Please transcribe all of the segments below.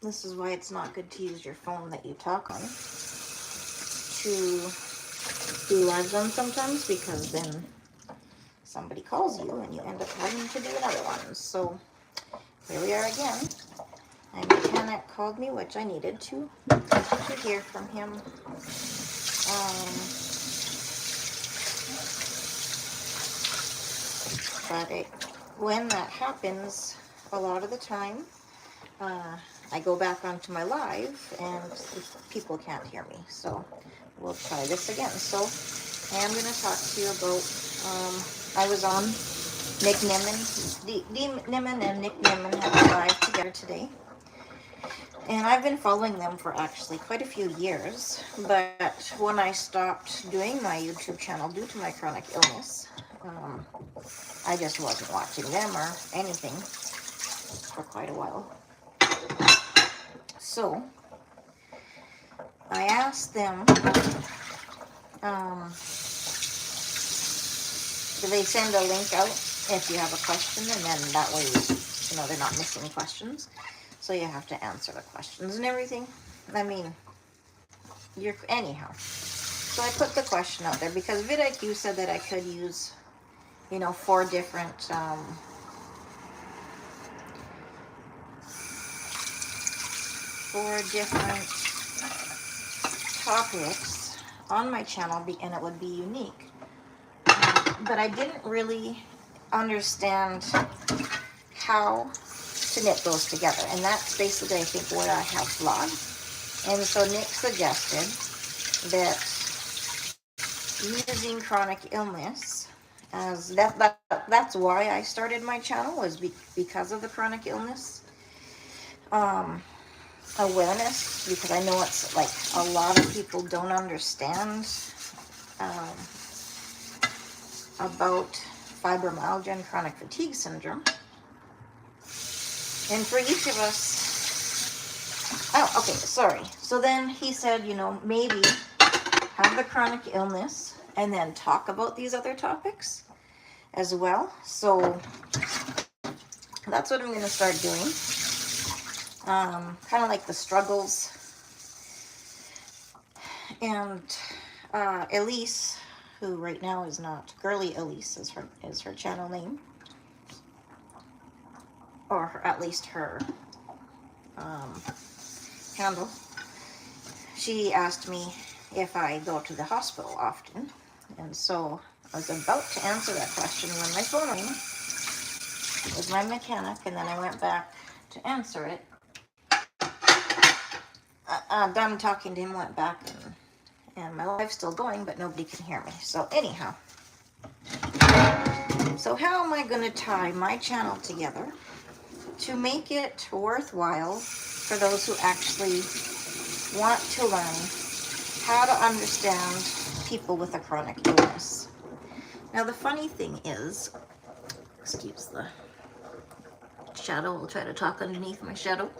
This is why it's not good to use your phone that you talk on to do lives on sometimes, because then somebody calls you and you end up having to do another one. So here we are again. My mechanic called me, which I needed to hear from him. But when that happens, a lot of the time, I go back onto my live and people can't hear me. So we'll try this again. So I am going to talk to you about, I was on Nick Nimmin and Nick Nimmin had a live together today. And I've been following them for actually quite a few years. But when I stopped doing my YouTube channel due to my chronic illness, I just wasn't watching them or anything for quite a while. So I asked them, do they send a link out if you have a question, and then that way, you know, they're not missing questions. So you have to answer the questions and everything. I mean, anyhow. So I put the question out there because vidIQ said that I could use, you know, 4 different topics on my channel, and it would be unique. But I didn't really understand how to knit those together, and that's basically, I think, where I have flawed. And so Nick suggested that using chronic illness as that's why I started my channel, was because of the chronic illness awareness, because I know it's like a lot of people don't understand about fibromyalgia and chronic fatigue syndrome. And for each of us, oh, okay, sorry. So then he said, you know, maybe have the chronic illness and then talk about these other topics as well. So that's what I'm going to start doing. Kind of like the struggles. And Elise, who right now is not, Girly Elise is her channel name, or at least her handle. She asked me if I go to the hospital often, and so I was about to answer that question when my phone rang. It was my mechanic, and then I went back to answer it. Done talking to him, went back, and my live's still going, but nobody can hear me. So anyhow, so how am I going to tie my channel together to make it worthwhile for those who actually want to learn how to understand people with a chronic illness? Now the funny thing is, excuse the shadow, I'll try to talk underneath my shadow.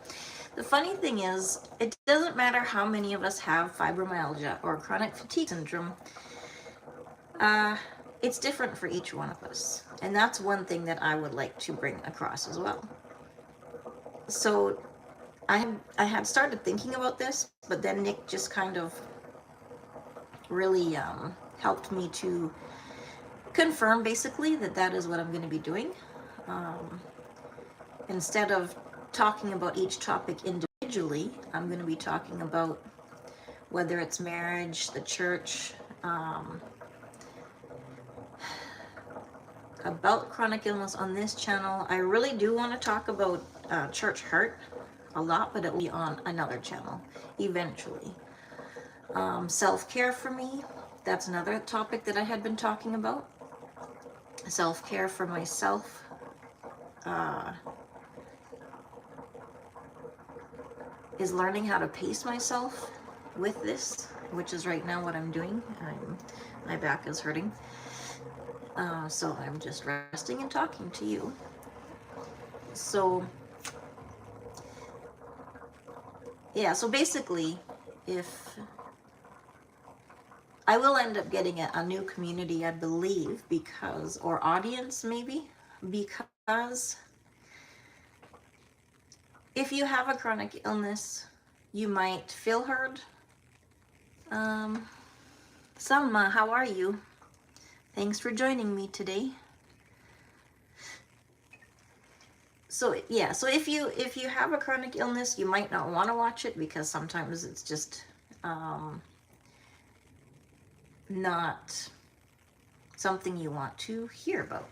The funny thing is, it doesn't matter how many of us have fibromyalgia or chronic fatigue syndrome. It's different for each one of us. And that's one thing that I would like to bring across as well. So I had started thinking about this, but then Nick just kind of really helped me to confirm basically that is what I'm going to be doing. Instead of talking about each topic individually, I'm going to be talking about whether it's marriage, the church, about chronic illness on this channel. I really do want to talk about church hurt a lot, but it will be on another channel eventually. Self-care for me, that's another topic that I had been talking about. Self-care for myself. Is learning how to pace myself with this, which is right now what I'm doing. My back is hurting. So I'm just resting and talking to you. So, yeah, so basically, if I will end up getting a new community, I believe, or audience maybe, because if you have a chronic illness, you might feel heard. Selma, how are you? Thanks for joining me today. So yeah, so if you have a chronic illness, you might not want to watch it because sometimes it's just not something you want to hear about.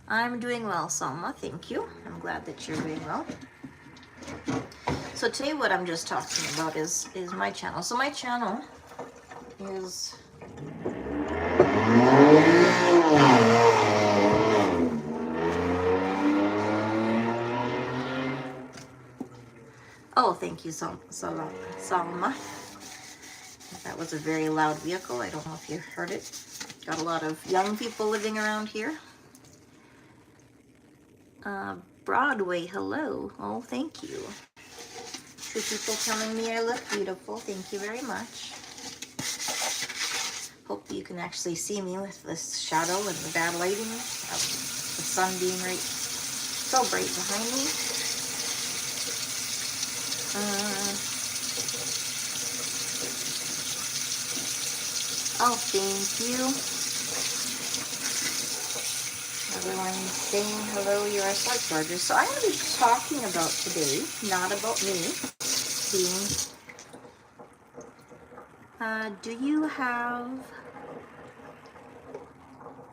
I'm doing well, Selma. Thank you. I'm glad that you're doing well. So today what I'm just talking about is my channel. So my channel is oh, thank you, Salma. That was a very loud vehicle. I don't know if you heard it. Got a lot of young people living around here. Broadway, hello. Oh, thank you. 2 people telling me I look beautiful. Thank you very much. Hope you can actually see me with this shadow and the bad lighting of the sun being so bright behind me. Oh, thank you. Everyone saying hello, you are so gorgeous. So I'm going to be talking about today, not about me, being, do you have,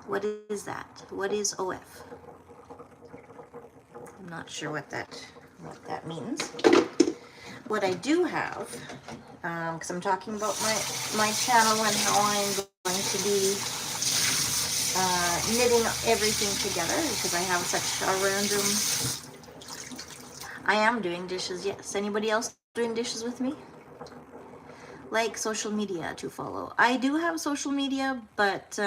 what is that? What is OF? I'm not sure what that means. What I do have, because I'm talking about my channel and how I'm going to be knitting everything together because I have such a random. I am doing dishes, yes. Anybody else doing dishes with me? Like social media to follow. I do have social media, but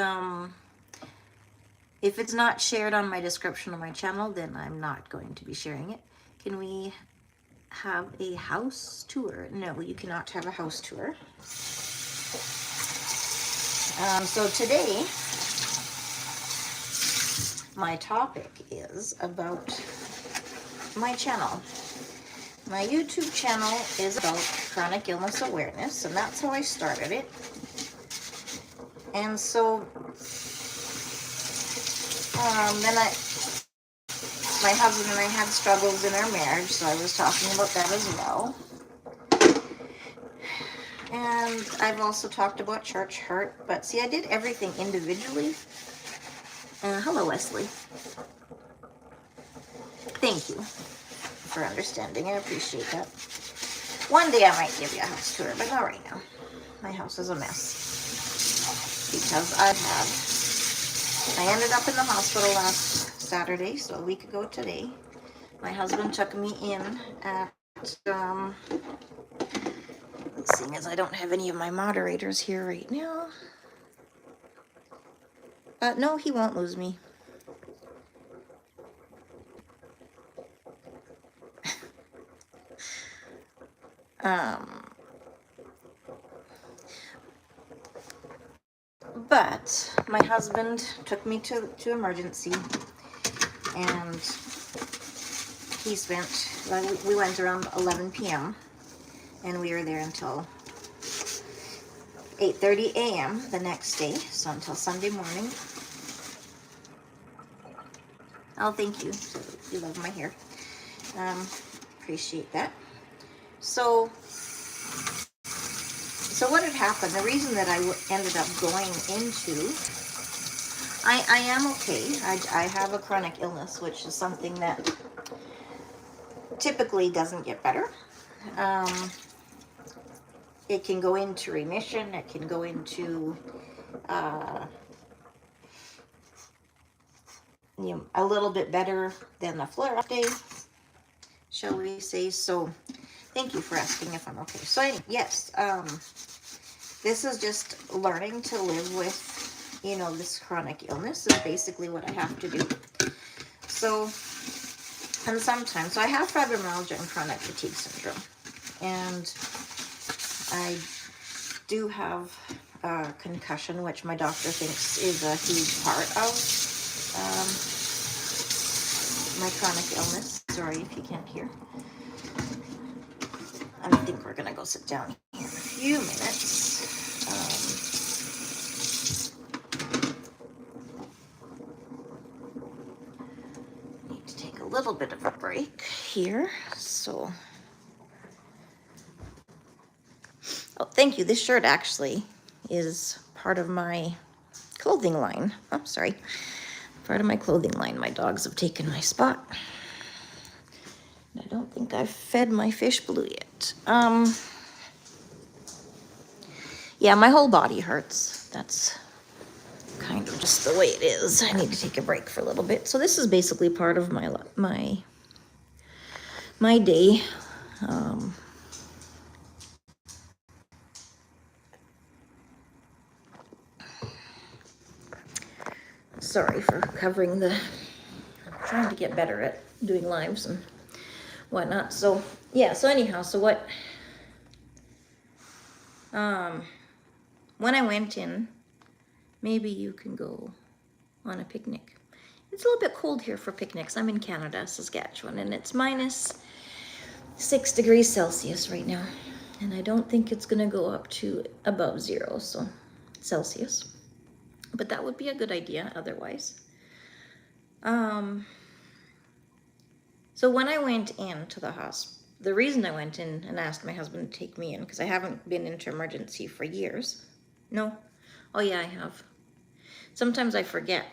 if it's not shared on my description of my channel, then I'm not going to be sharing it. Can we have a house tour? No, you cannot have a house tour. So today, my topic is about my channel. My YouTube channel is about chronic illness awareness, and that's how I started it. And so then my husband and I had struggles in our marriage, so I was talking about that as well. And I've also talked about church hurt, but see, I did everything individually. Hello, Wesley. Thank you for understanding. I appreciate that. One day I might give you a house tour, but not right now. My house is a mess because I ended up in the hospital last Saturday, so a week ago today. My husband took me in at, seeing as I don't have any of my moderators here right now. No, he won't lose me. But my husband took me to emergency, and he spent, we went around 11 p.m. and we were there until 8:30 a.m. the next day, so until Sunday morning. Oh, thank you. You love my hair. Appreciate that. So what had happened, the reason that I ended up going into, I am okay. I have a chronic illness, which is something that typically doesn't get better. It can go into remission. It can go into a little bit better than a flare-up day, shall we say. So thank you for asking if I'm okay. So yes, this is just learning to live with, this chronic illness is basically what I have to do. So, and sometimes, so I have fibromyalgia and chronic fatigue syndrome, and I do have concussion, which my doctor thinks is a huge part of my chronic illness. Sorry if you can't hear. I think we're gonna go sit down here in a few minutes. Need to take a little bit of a break here. So, oh, thank you. This shirt actually is part of my clothing line. Oh, sorry. Part of my clothing line. My dogs have taken my spot. I don't think I've fed my fish blue yet. Yeah, my whole body hurts. That's kind of just the way it is. I need to take a break for a little bit. So this is basically part of my day. Sorry for covering I'm trying to get better at doing lives and whatnot. So yeah, so anyhow, so what, when I went in, maybe you can go on a picnic. It's a little bit cold here for picnics. I'm in Canada, Saskatchewan, and it's -6 degrees Celsius right now. And I don't think it's gonna go up to above 0, so Celsius. But that would be a good idea otherwise. So when I went into the hospital, the reason I went in and asked my husband to take me in, because I haven't been into emergency for years. No? Oh yeah, I have. Sometimes I forget.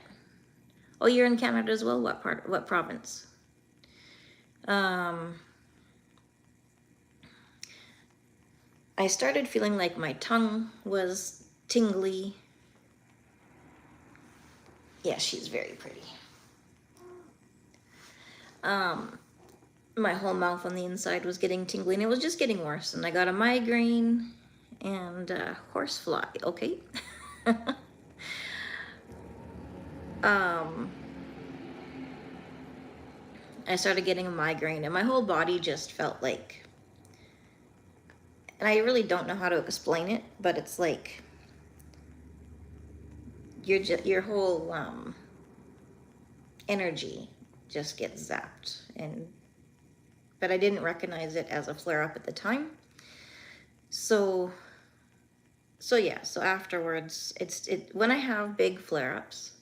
Oh, you're in Canada as well? What part? What province? I started feeling like my tongue was tingly. Yeah, she's very pretty. My whole mouth on the inside was getting tingly, and it was just getting worse. And I got a migraine and horsefly. Okay. I started getting a migraine, and my whole body just felt like, and I really don't know how to explain it, but it's like your whole energy just gets zapped. But I didn't recognize it as a flare-up at the time. So yeah, so afterwards, when I have big flare-ups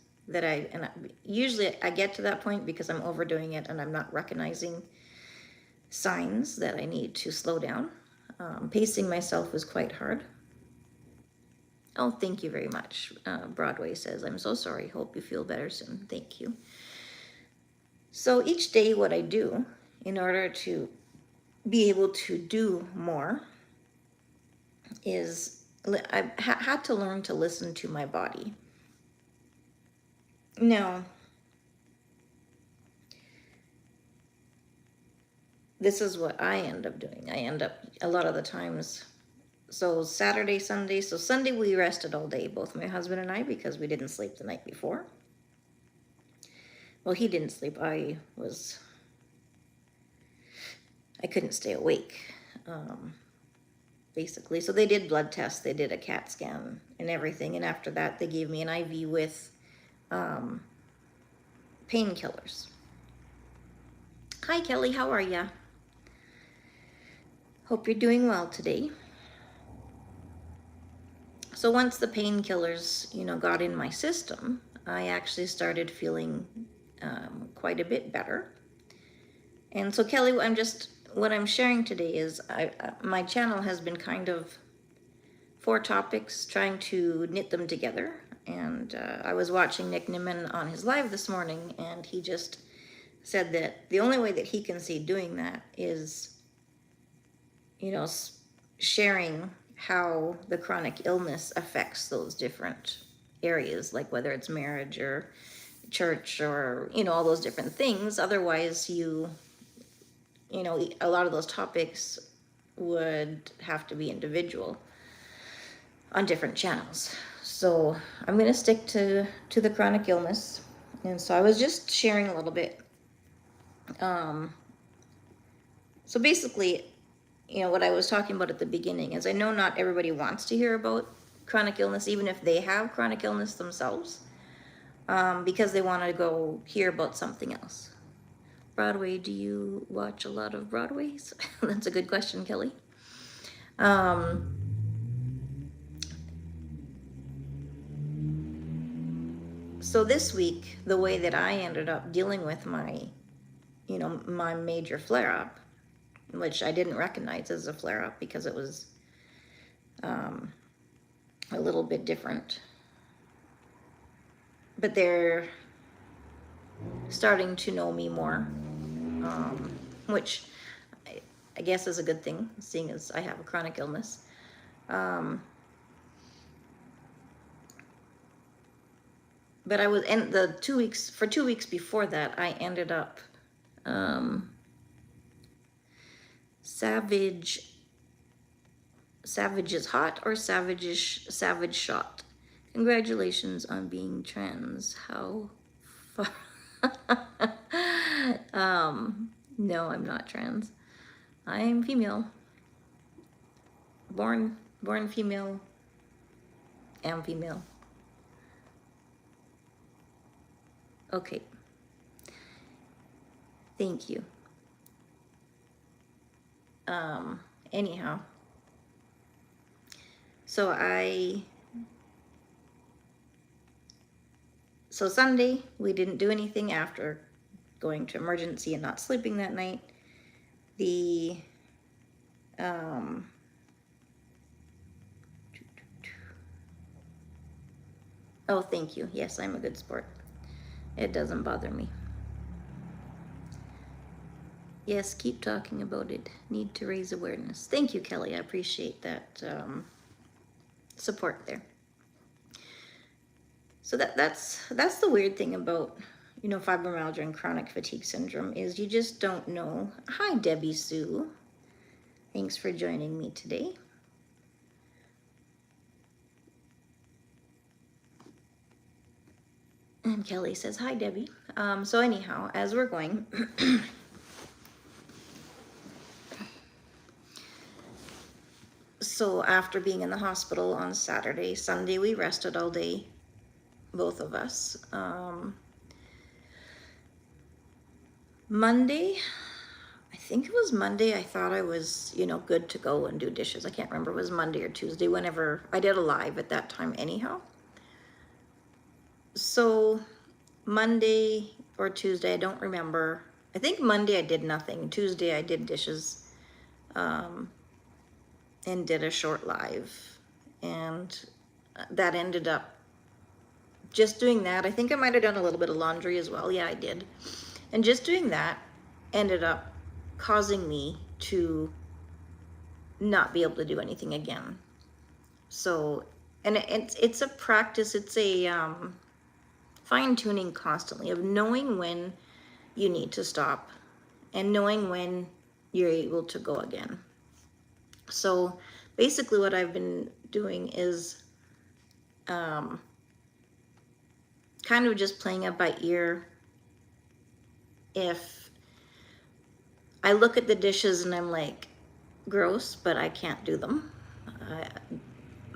usually I get to that point because I'm overdoing it and I'm not recognizing signs that I need to slow down. Pacing myself was quite hard. Oh, thank you very much. Broadway says, I'm so sorry. Hope you feel better soon. Thank you. So each day what I do in order to be able to do more is I had to learn to listen to my body. Now, this is what I end up doing. I end up a lot of the times, so Saturday, Sunday, so Sunday we rested all day, both my husband and I, because we didn't sleep the night before. Well, he didn't sleep. I couldn't stay awake, basically. So they did blood tests, they did a CAT scan and everything, and after that they gave me an IV with painkillers. Hi Kelly, how are ya? Hope you're doing well today. So once the painkillers, got in my system, I actually started feeling quite a bit better. And so Kelly, what I'm sharing today is my channel has been kind of 4 topics, trying to knit them together. And I was watching Nick Nimmin on his live this morning, and he just said that the only way that he can see doing that is, sharing how the chronic illness affects those different areas, like whether it's marriage or church or, all those different things. Otherwise, a lot of those topics would have to be individual on different channels. So I'm going to stick to the chronic illness. And so I was just sharing a little bit. So basically, what I was talking about at the beginning is I know not everybody wants to hear about chronic illness, even if they have chronic illness themselves, because they want to go hear about something else. Broadway, do you watch a lot of Broadways? That's a good question, Kelly. So this week, the way that I ended up dealing with my, my major flare-up, which I didn't recognize as a flare-up because it was a little bit different. But they're starting to know me more, which I guess is a good thing, seeing as I have a chronic illness. But I was, and the 2 weeks, for 2 weeks before that, I ended up Savage is hot or savage shot. Congratulations on being trans. How far? No, I'm not trans. I'm female. Born female. Am female. Okay. Thank you. Anyhow. So Sunday, we didn't do anything after going to emergency and not sleeping that night. Oh, thank you. Yes, I'm a good sport. It doesn't bother me. Yes, keep talking about it. Need to raise awareness. Thank you, Kelly. I appreciate that support there. So that's the weird thing about, fibromyalgia and chronic fatigue syndrome is you just don't know. Hi, Debbie Sue. Thanks for joining me today. And Kelly says, hi, Debbie. So anyhow, as we're going, so after being in the hospital on Saturday, Sunday, we rested all day, both of us. Monday, I think it was Monday, I thought I was, good to go and do dishes. I can't remember, it was Monday or Tuesday, whenever I did a live at that time anyhow. So Monday or Tuesday, I don't remember. I think Monday I did nothing. Tuesday I did dishes and did a short live. And that ended up just doing that. I think I might have done a little bit of laundry as well. Yeah, I did. And just doing that ended up causing me to not be able to do anything again. So, and it's a practice. It's a fine-tuning constantly of knowing when you need to stop and knowing when you're able to go again. So basically what I've been doing is kind of just playing it by ear. If I look at the dishes and I'm like, gross, but I can't do them.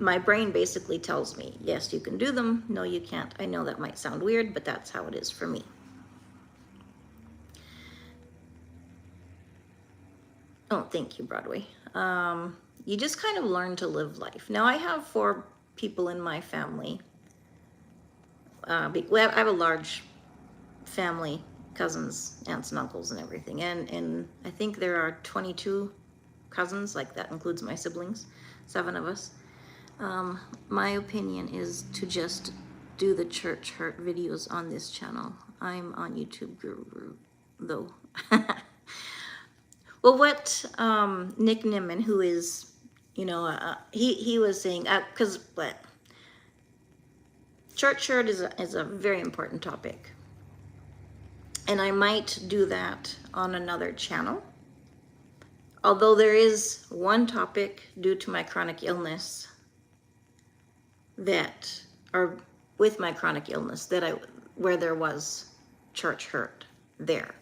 My brain basically tells me, yes, you can do them. No, you can't. I know that might sound weird, but that's how it is for me. Oh, thank you, Broadway. You just kind of learn to live life. Now, I have 4 people in my family. I have a large family, cousins, aunts and uncles and everything. And I think there are 22 cousins, like that includes my siblings, 7 of us. My opinion is to just do the church hurt videos on this channel. I'm on YouTube Guru, though. Well, what Nick Nimmin, who is, he was saying, because church hurt is a very important topic. And I might do that on another channel. Although there is one topic due to my chronic illness or with my chronic illness where there was church hurt there.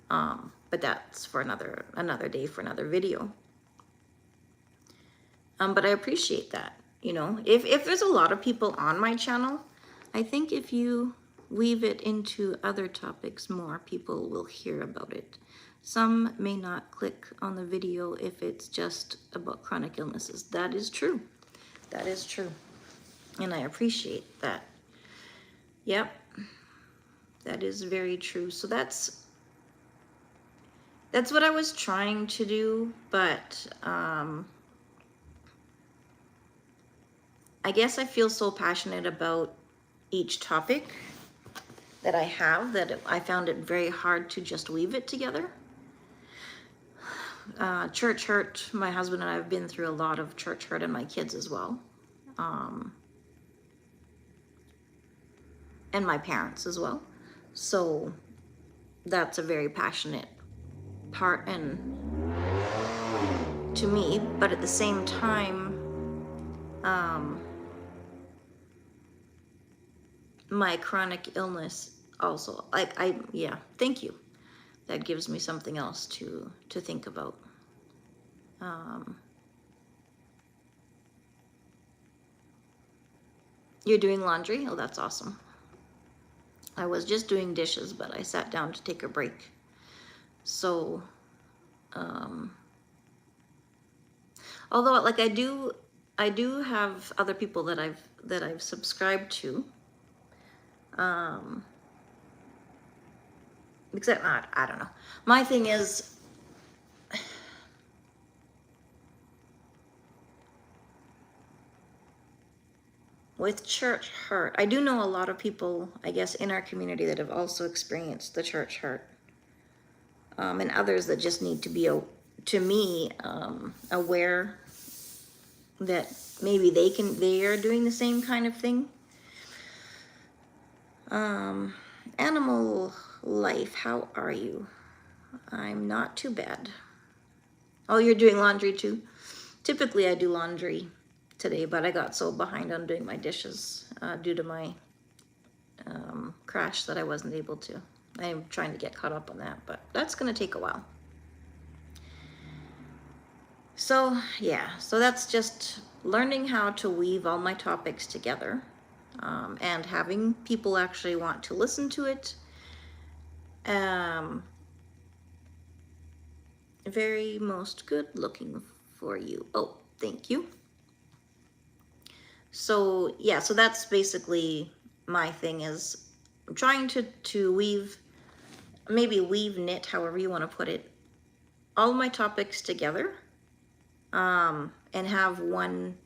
But that's for another day, for another video. But I appreciate that, if there's a lot of people on my channel, I think if you weave it into other topics more, people will hear about it. Some may not click on the video if it's just about chronic illnesses. That is true. That is true. And I appreciate that. Yep. That is very true. So that's what I was trying to do, but I guess I feel so passionate about each topic that I have that I found it very hard to just weave it together. Church hurt, my husband and I have been through a lot of church hurt, and my kids as well. And my parents as well. So that's a very passionate part and to me, but at the same time, my chronic illness also, yeah, thank you. That gives me something else to think about. You're doing laundry? Oh, that's awesome. I was just doing dishes, but I sat down to take a break. So, although like I do have other people that I've subscribed to. Except I don't know. My thing is, with church hurt, I do know a lot of people, I guess, in our community that have also experienced the church hurt, and others that just need to be, to me, aware that maybe they are doing the same kind of thing. Animal life, how are you? I'm not too bad. Oh, you're doing laundry too? Typically I do laundry today, but I got so behind on doing my dishes due to my crash that I wasn't able to. I'm trying to get caught up on that, but that's going to take a while. So yeah, so that's just learning how to weave all my topics together, and having people actually want to listen to it. Very most good looking for you. Oh, thank you. So yeah, so that's basically my thing, is I'm trying to weave, knit, however you want to put it, all my topics together, and have one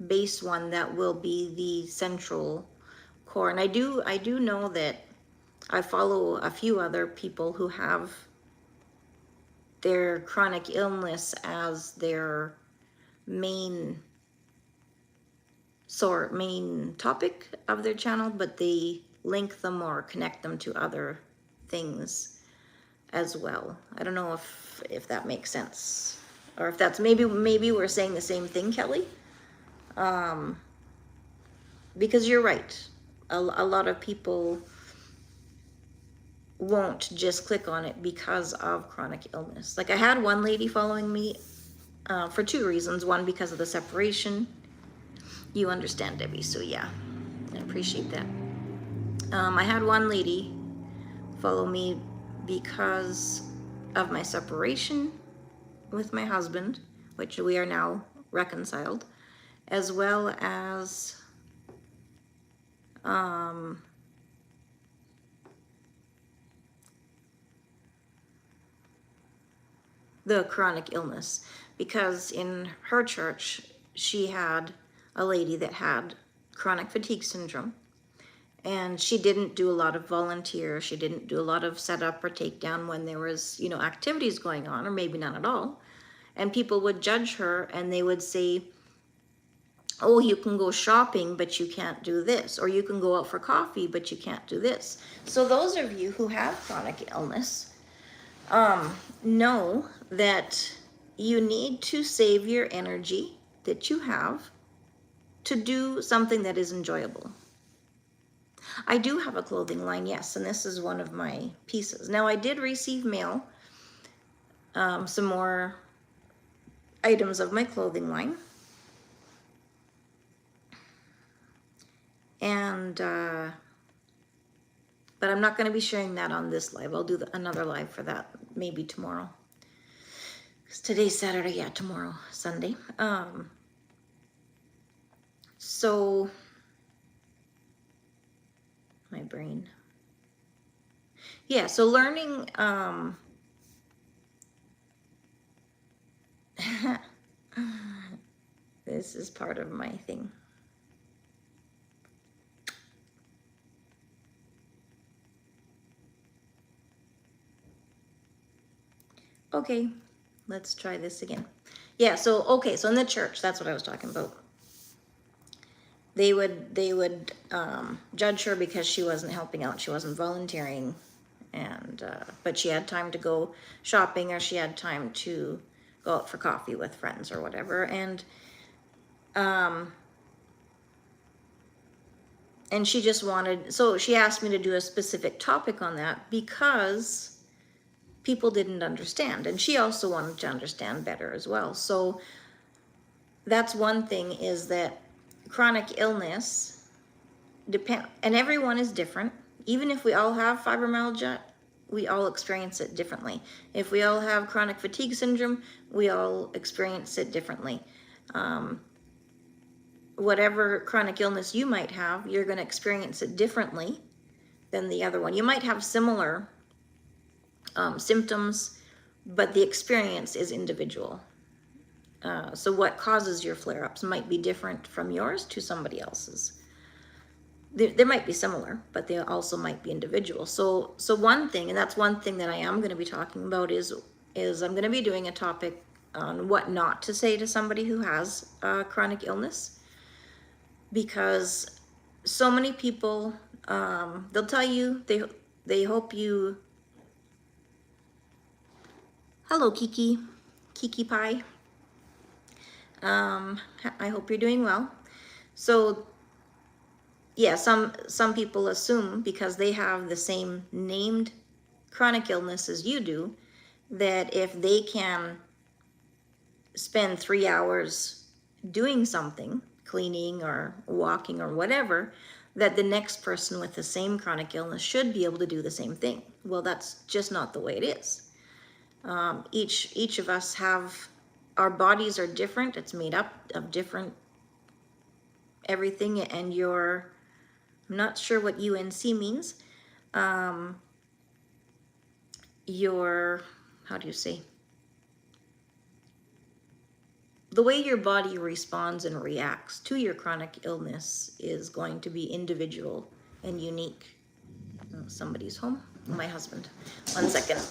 base one that will be the central core. And I do know that I follow a few other people who have their chronic illness as their main topic of their channel, but they link them or connect them to other things as well. I don't know if that makes sense, or if that's maybe we're saying the same thing, Kelly. Because you're right, a lot of people won't just click on it because of chronic illness. Like I had one lady following me for two reasons. One, because of the separation. You understand, Debbie, so yeah, I appreciate that. I had one lady follow me because of my separation with my husband, which we are now reconciled, as well as the chronic illness, because in her church she had a lady that had chronic fatigue syndrome, and she didn't do a lot of volunteer, she didn't do a lot of setup or takedown when there was, activities going on, or maybe none at all. And people would judge her and they would say, oh, you can go shopping, but you can't do this. Or you can go out for coffee, but you can't do this. So those of you who have chronic illness know that you need to save your energy that you have to do something that is enjoyable. I do have a clothing line, yes, and this is one of my pieces. Now, I did receive mail, some more items of my clothing line. And But I'm not going to be sharing that on this live. I'll do another live for that maybe tomorrow. Because today's Saturday, yeah, tomorrow, Sunday. So, my brain. Yeah, so learning, this is part of my thing. Okay, let's try this again. Yeah, so, okay, so in the church, that's what I was talking about. They would judge her because she wasn't helping out, she wasn't volunteering, and but she had time to go shopping, or she had time to go out for coffee with friends or whatever, and she just wanted, so she asked me to do a specific topic on that because people didn't understand, and she also wanted to understand better as well. So that's one thing, is that chronic illness and everyone is different. Even if we all have fibromyalgia, we all experience it differently. If we all have chronic fatigue syndrome, we all experience it differently. Whatever chronic illness you might have, you're going to experience it differently than the other one. You might have similar symptoms, but the experience is individual. So what causes your flare-ups might be different from yours to somebody else's. There might be similar, but they also might be individual. So one thing, and that's one thing that I am going to be talking about, is I'm going to be doing a topic on what not to say to somebody who has chronic illness, because so many people, they'll tell you they hope you. Hello, Kiki Pie. I hope you're doing well. So yeah, some people assume because they have the same named chronic illness as you do, that if they can spend 3 hours doing something, cleaning or walking or whatever, that the next person with the same chronic illness should be able to do the same thing. Well, that's just not the way it is. Each of us have, our bodies are different. It's made up of different everything, and I'm not sure what UNC means. How do you say? The way your body responds and reacts to your chronic illness is going to be individual and unique. Oh, somebody's home. My husband. 1 second.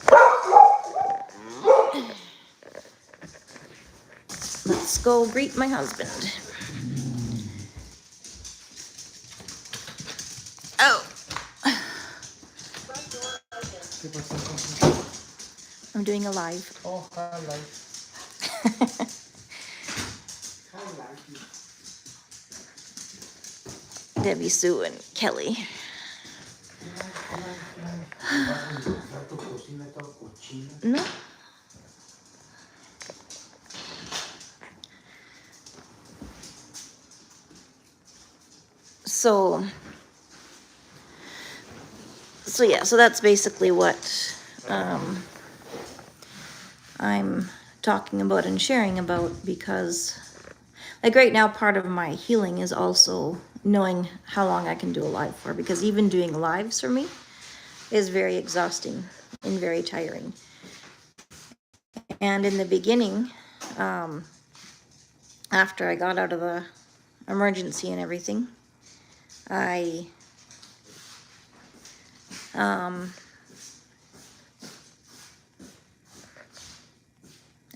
Let's go greet my husband. Oh. I'm doing a live. Oh, hi, live. Debbie, Sue, and Kelly. No. So yeah, so that's basically what I'm talking about and sharing about, because like right now, part of my healing is also knowing how long I can do a live for, because even doing lives for me is very exhausting and very tiring. And in the beginning, after I got out of the emergency and everything, I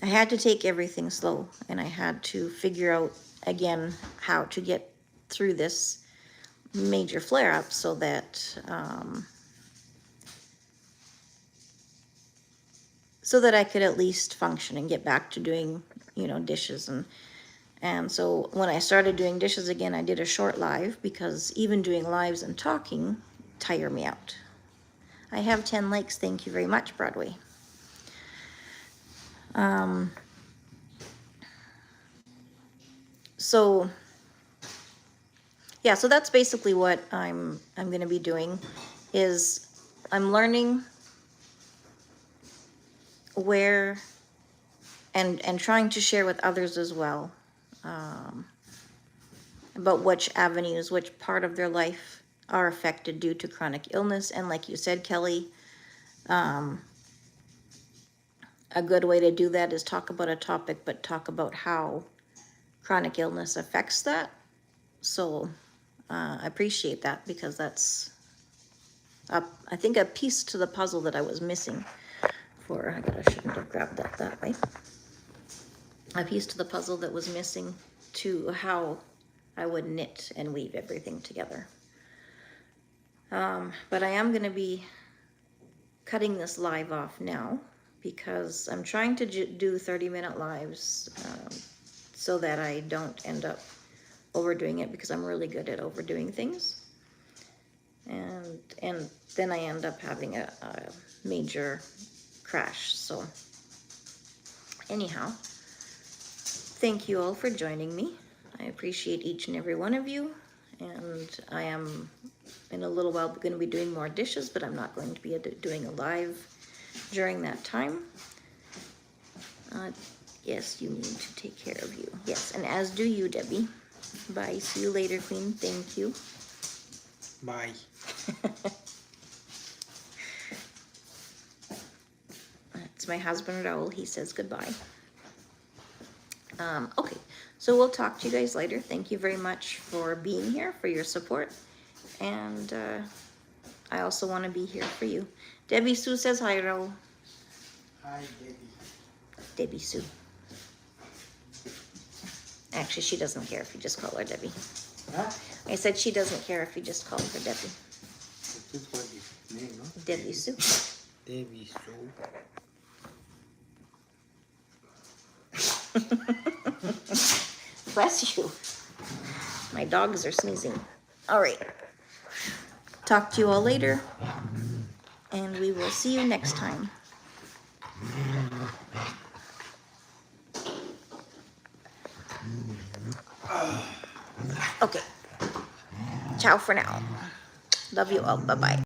had to take everything slow, and I had to figure out again how to get through this major flare-up so that I could at least function and get back to doing, dishes. And so when I started doing dishes again, I did a short live, because even doing lives and talking tire me out. I have 10 likes. Thank you very much, Broadway. So yeah, so that's basically what I'm going to be doing. is I'm learning where and trying to share with others as well, about which avenues, which part of their life are affected due to chronic illness. And like you said, Kelly, a good way to do that is talk about a topic, but talk about how chronic illness affects that. So I appreciate that, because that's, I think, a piece to the puzzle that I was missing for, I shouldn't have grabbed that way. A piece to the puzzle that was missing to how I would knit and weave everything together. But I am going to be cutting this live off now, because I'm trying to do 30-minute lives so that I don't end up overdoing it, because I'm really good at overdoing things. And then I end up having a major crash. So anyhow, thank you all for joining me. I appreciate each and every one of you. And I am, in a little while, going to be doing more dishes, but I'm not going to be doing a live during that time. Yes, you need to take care of you. Yes, and as do you, Debbie. Bye. See you later, Queen. Thank you. Bye. That's my husband, Raul. He says goodbye. Okay, so we'll talk to you guys later. Thank you very much for being here, for your support. And I also want to be here for you. Debbie Sue says hi, Raul. Hi, Debbie. Debbie Sue. Actually, she doesn't care if you just call her Debbie. Huh? I said she doesn't care if you just call her Debbie. This is what his name, no? Debbie Sue. Debbie Sue. Bless you. My dogs are sneezing. All right. Talk to you all later. And we will see you next time. Okay. Ciao for now. Love you all. Bye-bye.